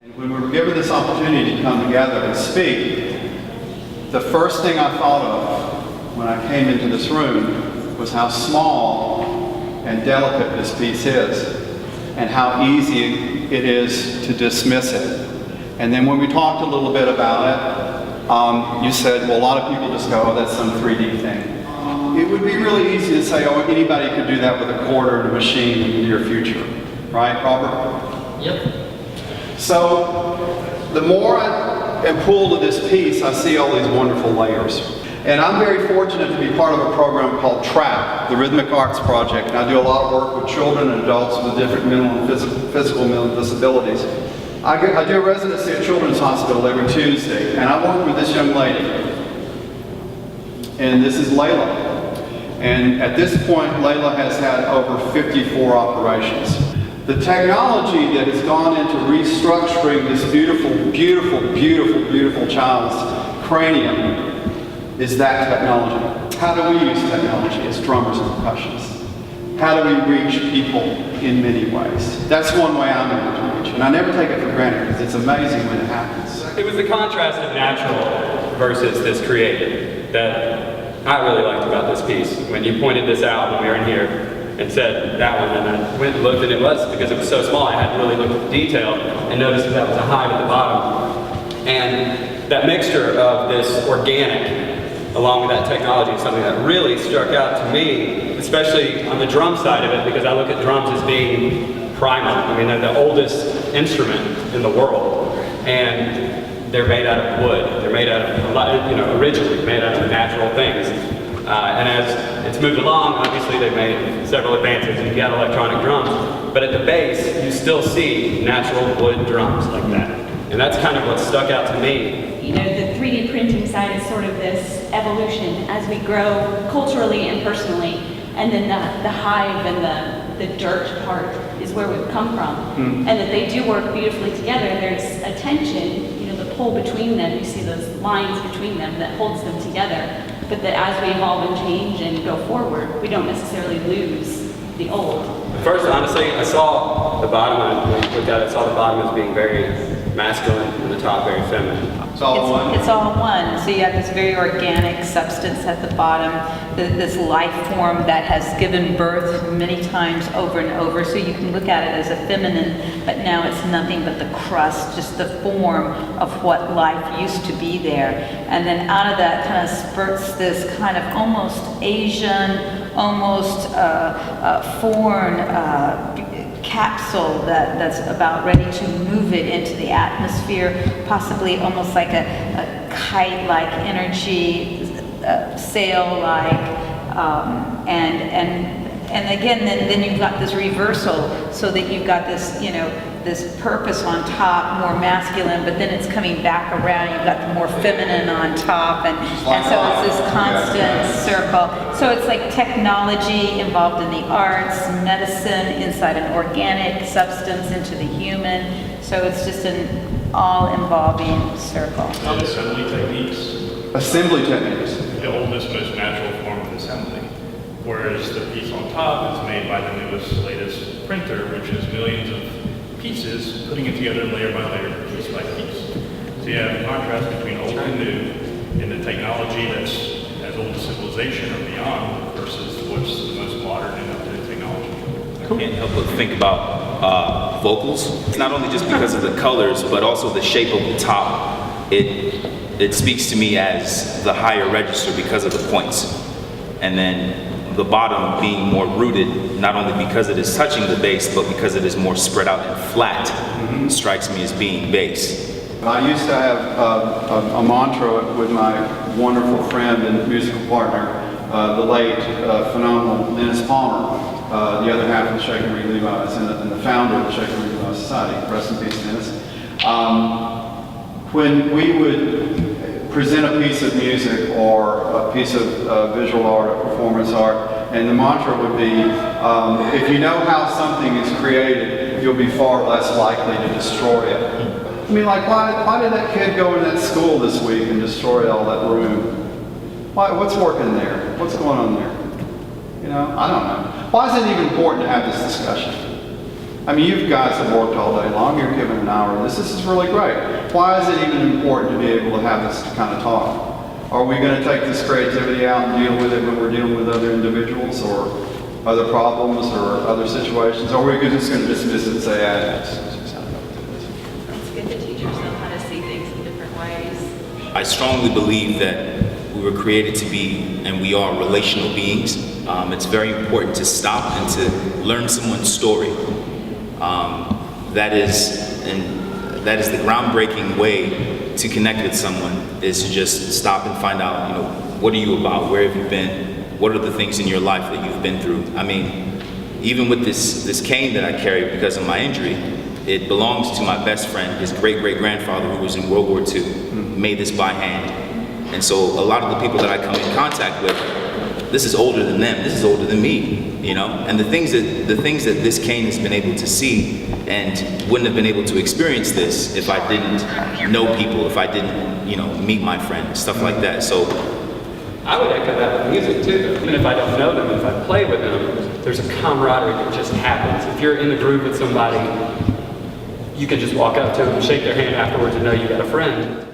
When we were given this opportunity to come together and speak, the first thing I thought of when I came into this room was how small and delicate this piece is, and how easy it is to dismiss it. And then when we talked a little bit about it, you said, well, a lot of people just go, oh, that's some 3D thing. It would be really easy to say, oh, anybody could do that with a quarter and a machine in the near future. Right, Robert? Yep. So, the more I am pulled to this piece, I see all these wonderful layers. And I'm very fortunate to be part of a program called TRAP, the Rhythmic Arts Project. And I do a lot of work with children and adults with different mental and physical mental disabilities. I do a residency at Children's Hospital every Tuesday, and I work with this young lady. And this is Layla. And at this point, Layla has had over 54 operations. The technology that has gone into restructuring this beautiful, beautiful, beautiful, beautiful child's cranium is that technology. How do we use technology as drummers and percussionists? How do we reach people in many ways? That's one way I'm able to reach, and I never take it for granted because it's amazing when it happens. It was the contrast of natural versus this created that I really liked about this piece. When you pointed this out when we were in here and said that one, and I went and looked, and it was, because it was so small, I had to really look at the detail and notice that was a hive at the bottom. And that mixture of this organic along with that technology is something that really struck out to me, especially on the drum side of it, because I look at drums as being primal. I mean, they're the oldest instrument in the world, and they're made out of wood. They're made out of, originally made out of natural things. And as it's moved along, obviously they've made several advances and you got electronic drums, but at the base, you still see natural wood drums like that. And that's kind of what stuck out to me. You know, the 3D printing side is sort of this evolution as we grow culturally and personally, and then the hive and the dirt part is where we've come from. And that they do work beautifully together. There's a tension, the pull between them, you see those lines between them that holds them together. But that as we evolve and change and go forward, we don't necessarily lose the old. First, honestly, I saw the bottom, when I looked at it, I saw the bottom as being very masculine and the top very feminine. It's all one. It's all one. So you have this very organic substance at the bottom, this life form that has given birth many times over and over. So you can look at it as a feminine, but now it's nothing but the crust, just the form of what life used to be there. And then out of that kind of spurts this kind of almost Asian, almost foreign capsule that's about ready to move it into the atmosphere, possibly almost like a kite-like energy, sail-like, and again, then you've got this reversal, so that you've got this, this purpose on top, more masculine, but then it's coming back around, you've got the more feminine on top, and so it's this constant circle. So it's like technology involved in the arts, medicine inside an organic substance into the human, so it's just an all-involving circle. And assembly techniques. Assembly techniques. The oldest, most natural form of assembly. Whereas the piece on top is made by the newest, latest printer, which is millions of pieces, putting it together layer by layer, piece by piece. So you have a contrast between old and new in the technology that's as old as civilization or beyond versus what's the most modern and up-to-date technology. I can't help but think about vocals. It's not only just because of the colors, but also the shape of the top. It speaks to me as the higher register because of the points. And then the bottom being more rooted, not only because it is touching the bass, but because it is more spread out and flat, strikes me as being bass. I used to have a mantra with my wonderful friend and musical partner, the late, phenomenal Dennis Palmer, the other half of the Shaker Reed Levi's, and the founder of the Shaker Reed Levi Society. Rest in peace, Dennis. When we would present a piece of music or a piece of visual art or performance art, and the mantra would be, if you know how something is created, you'll be far less likely to destroy it. I mean, like, why did that kid go in that school this week and destroy all that room? What's working there? What's going on there? I don't know. Why is it even important to have this discussion? I mean, you guys have worked all day long, you're given an hour. This is really great. Why is it even important to be able to have this kind of talk? Are we going to take this creativity out and deal with it when we're dealing with other individuals or other problems or other situations? Or are we just going to dismiss it and say, it's just how it is? It's good that teachers know how to see things in different ways. I strongly believe that we were created to be, and we are, relational beings. It's very important to stop and to learn someone's story. That is the groundbreaking way to connect with someone, is to just stop and find out, what are you about? Where have you been? What are the things in your life that you've been through? I mean, even with this cane that I carry because of my injury, it belongs to my best friend. His great-great-grandfather, who was in World War II, made this by hand. And so a lot of the people that I come in contact with, this is older than them, this is older than me, And the things that this cane has been able to see and wouldn't have been able to experience this if I didn't know people, if I didn't, meet my friends, stuff like that. So I would echo that with music too. Even if I don't know them, if I play with them, there's a camaraderie that just happens. If you're in the groove with somebody, you can just walk up to them, shake their hand afterwards and know you got a friend.